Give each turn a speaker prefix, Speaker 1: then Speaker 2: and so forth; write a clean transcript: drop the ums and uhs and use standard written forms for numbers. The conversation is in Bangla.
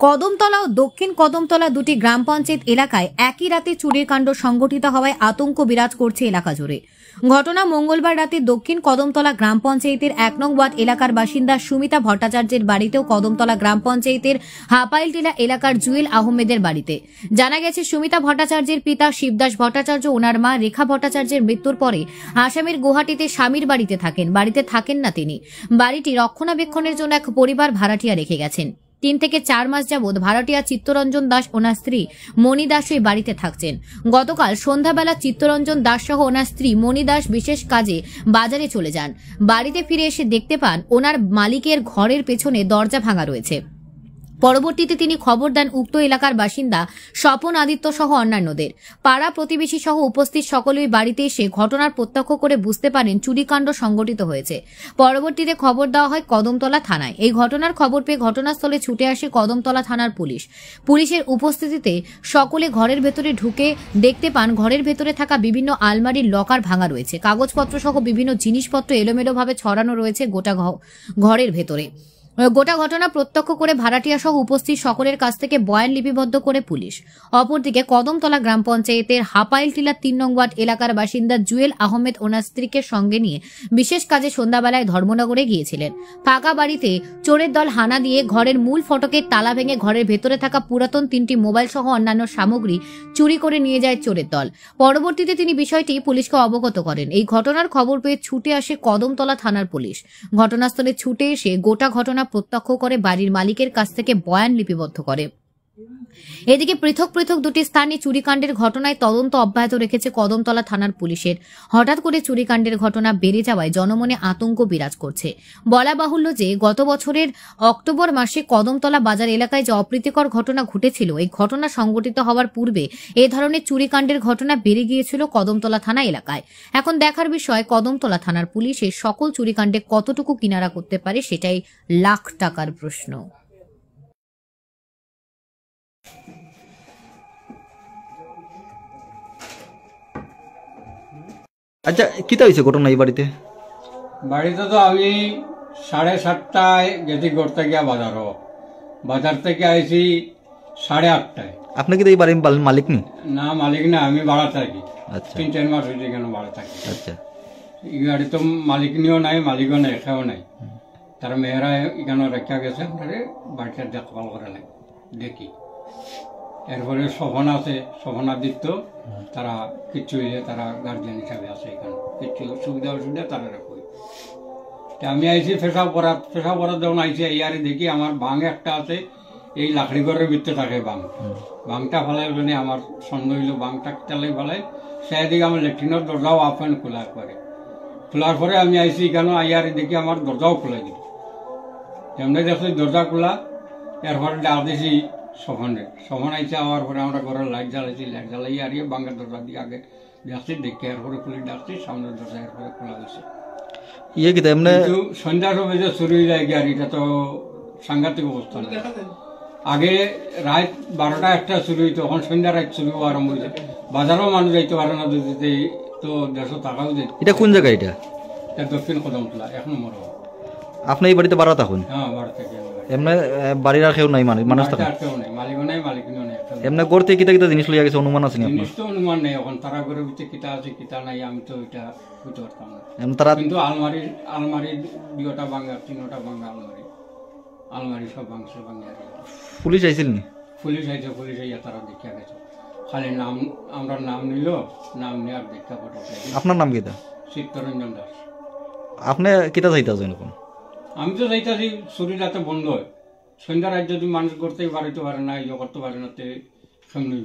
Speaker 1: কদমতলা ও দক্ষিণ কদমতলা দুটি গ্রাম পঞ্চায়েত এলাকায় একই রাতে চুরির কাণ্ড সংঘটিত হওয়ায় আতঙ্ক বিরাজ করছে এলাকা জুড়ে। ঘটনা মঙ্গলবার রাতে দক্ষিণ কদমতলা গ্রাম পঞ্চায়েতের ১ নং ওয়ার্ড এলাকার বাসিন্দা সুমিতা ভট্টাচার্যের বাড়িতেও কদমতলা গ্রাম পঞ্চায়েতের হাপাইলটিলা এলাকার জুয়েল আহমেদের বাড়িতে। জানা গেছে, সুমিতা ভট্টাচার্যের পিতা শিবদাস ভট্টাচার্য ওনার মা রেখা ভট্টাচার্যের মৃত্যুর পরে আসামের গুয়াহাটিতে স্বামীর বাড়িতে থাকেন না তিনি। বাড়িটি রক্ষণাবেক্ষণের জন্য এক পরিবার ভাড়াটিয়া রেখে গেছেন। ৩ থেকে ৪ মাস যাবৎ ভাড়াটিয়া চিত্তরঞ্জন দাস ওনার স্ত্রী মণি দাস ওই বাড়িতে থাকছেন। গতকাল সন্ধ্যাবেলা চিত্তরঞ্জন দাস সহ ওনার স্ত্রী মণি দাস বিশেষ কাজে বাজারে চলে যান। বাড়িতে ফিরে এসে দেখতে পান ওনার মালিকের ঘরের পেছনে দরজা ভাঙা রয়েছে। পরবর্তীতে তিনি খবর দেন উক্ত এলাকার বাসিন্দা স্বপন আদিত্য সহ অন্যান্যদের। পাড়া প্রতিবেশী সহ উপস্থিত সকলেই বাড়িতে এসে ঘটনার প্রত্যক্ষ করে বুঝতে পারেন চুরিকাণ্ড সংঘটিত হয়েছে। পরবর্তীতে খবর দেওয়া হয় কদমতলা থানায়। এই ঘটনার খবর পেয়ে ঘটনাস্থলে ছুটে আসে কদমতলা থানার পুলিশ। পুলিশের উপস্থিতিতে সকলে ঘরের ভেতরে ঢুকে দেখতে পান ঘরের ভেতরে থাকা বিভিন্ন আলমারির লকার ভাঙা রয়েছে। কাগজপত্র সহ বিভিন্ন জিনিসপত্র এলোমেলোভাবে ছড়ানো রয়েছে গোটা ঘরের ভেতরে। গোটা ঘটনা প্রত্যক্ষ করে ভাড়াটিয়া সহ উপস্থিত সকলের কাছ থেকে বয়ান লিপিবদ্ধ করে পুলিশ। অপরদিকে কদমতলা গ্রাম পঞ্চায়েতের হাপাইলটিলা ৩ নং ওয়ার্ড এলাকার বাসিন্দা জুয়েল আহমেদ ওনার স্ত্রীকে সঙ্গে নিয়ে বিশেষ কাজে সন্ধ্যাবেলায় ধর্মনগরে গিয়েছিলেন। ফাঁকা বাড়িতে চোরের দল হানা দিয়ে ঘরের মূল ফটকের তালা ভেঙে ঘরের ভেতরে থাকা পুরাতন 3টি মোবাইল সহ অন্যান্য সামগ্রী চুরি করে নিয়ে যায় চোরের দল। পরবর্তীতে তিনি বিষয়টি পুলিশকে অবগত করেন। এই ঘটনার খবর পেয়ে ছুটে আসে কদমতলা থানার পুলিশ। ঘটনাস্থলে ছুটে এসে গোটা ঘটনা প্রত্যক্ষ করে বাড়ির মালিকের কাছ থেকে বয়ান লিপিবদ্ধ করে। এদিকে পৃথক পৃথক দুটি স্থানে চুরিকাণ্ডের ঘটনায় তদন্ত অব্যাহত রেখেছে কদমতলা থানার পুলিশের। হঠাৎ করে চুরিকাণ্ডের ঘটনা বেড়ে যাওয়ায় জনমনে আতঙ্ক বিরাজ করছে। বলা বাহুল্য যে গত বছরের অক্টোবর মাসে কদমতলা বাজার এলাকায় যে অপ্রীতিকর ঘটনা ঘটেছিল, এই ঘটনা সংঘটিত হওয়ার পূর্বে এ ধরনের চুরিকাণ্ডের ঘটনা বেড়ে গিয়েছিল কদমতলা থানা এলাকায়। এখন দেখার বিষয় কদমতলা থানার পুলিশ এই সকল চুরিকাণ্ডে কতটুকু কিনারা করতে পারে, সেটাই লাখ টাকার প্রশ্ন।
Speaker 2: আচ্ছা, কিতা হয়েছে ঘটনা এই বাড়িতে?
Speaker 3: বাড়িতে তো আমি 7:30টায় গেছি ঘর থেকে বাজার থেকে আইছি 8:30টায়।
Speaker 2: আপনি কি এই বাড়ির মালিক নি?
Speaker 3: না, মালিক না, আমি ভাড়া থাকি।
Speaker 2: আচ্ছা,
Speaker 3: 3-4 মাস হয়েছে কেন ভাড়া থাকি।
Speaker 2: আচ্ছা,
Speaker 3: এই গাড়ি তো মালিক নিয়েও নাই, মালিকও নাই, এখানেও নাই। তারা মেয়েরা এখানে রেখা গেছে, বাড়িটা দেখভাল করে নাই দেখি। এরপরে শোভন আছে, শোভন আদিত্য, তারা কিচ্ছু হইলে তারা গার্জিয়ান হিসাবে আছে এখানে, কিচ্ছু সুবিধা অসুবিধা তারা রাখবে। আমি আইসি পেশাব করার যখন আইসি ইয়ারে দেখি আমার বাং একটা আছে, এই লাকড়ি ঘরের ভিতরে থাকে বাংটা ফেলাই মানে আমার সন্দেহ হইল বাংটা চালাই ফেলাই। সেদিকে আমার ল্যাট্রিনের দরজাও আপেন খোলার পরে আমি আইসি এখানে ইয়ারে দেখি আমার দরজাও খোলা দিল। যেমনি দেখছি দরজা খোলা, এরপরে ডাক দিছি শোভন আইসে আওয়ার পরে আমরা ঘরের লাইট জ্বালাই আর বাঙ্গার দরজা দিয়ে আগে দেখছি দেখি, এরপরে পুলিশ ডাকছি, সামনের দরজা এরপরে খোলা গেছে। কিন্তু সন্ধ্যার সময় যে চুরি হয়ে যায় আর এটা তো সাংঘাতিক অবস্থা না। আগে রাত 12টা-1টা চুরি হইতো, তখন সন্ধ্যা রাত চুরি আরম্ভ হয়েছে। বাজারও মানুষ যাইতে পারে না, যদি তো 150 টাকাও যেত।
Speaker 2: এটা কোন জায়গা? এটা
Speaker 3: দক্ষিণ কদমতলা 1 নম্বর।
Speaker 2: আপনি এই বাড়িতে ভাড়া থাকুন?
Speaker 3: হ্যাঁ, ভাড়া থাকি।
Speaker 2: এমনি বাড়ির আর কেউ নাই? মানুষ থাকে?
Speaker 3: মালিকও নাই, মালিকও নাই।
Speaker 2: এমনি করতে কিতা কিতা জিনিস লইয়া গেছে অনুমান আছে?
Speaker 3: জিনিস তো অনুমান নেই এখন, তারা ঘরের ভিতরে কিতা আছে কিতা নাই আমি তো এটা বুঝতে পারতাম না। কিন্তু আলমারি 2টা ভাঙা, 3টা ভাঙা আলমারি সব ভাঙছে।
Speaker 2: পুলিশ আইছিল নি?
Speaker 3: পুলিশ আইছে, পুলিশ আইয়া তারা দেখিয়া গেছে। খালি আমরা নাম নিল, নাম নেওয়ার দেখা ফটো।
Speaker 2: আপনার নাম কিতা?
Speaker 3: চিত্তরঞ্জন দাস।
Speaker 2: আপনি কিতা চাইতেছেন এখন?
Speaker 3: আমি তো চাইতেছি চুরি যাতে বন্ধ হয়। সন্ধ্যা রাত যদি মানুষ করতেই পারে না, করতে পারে না, সামনে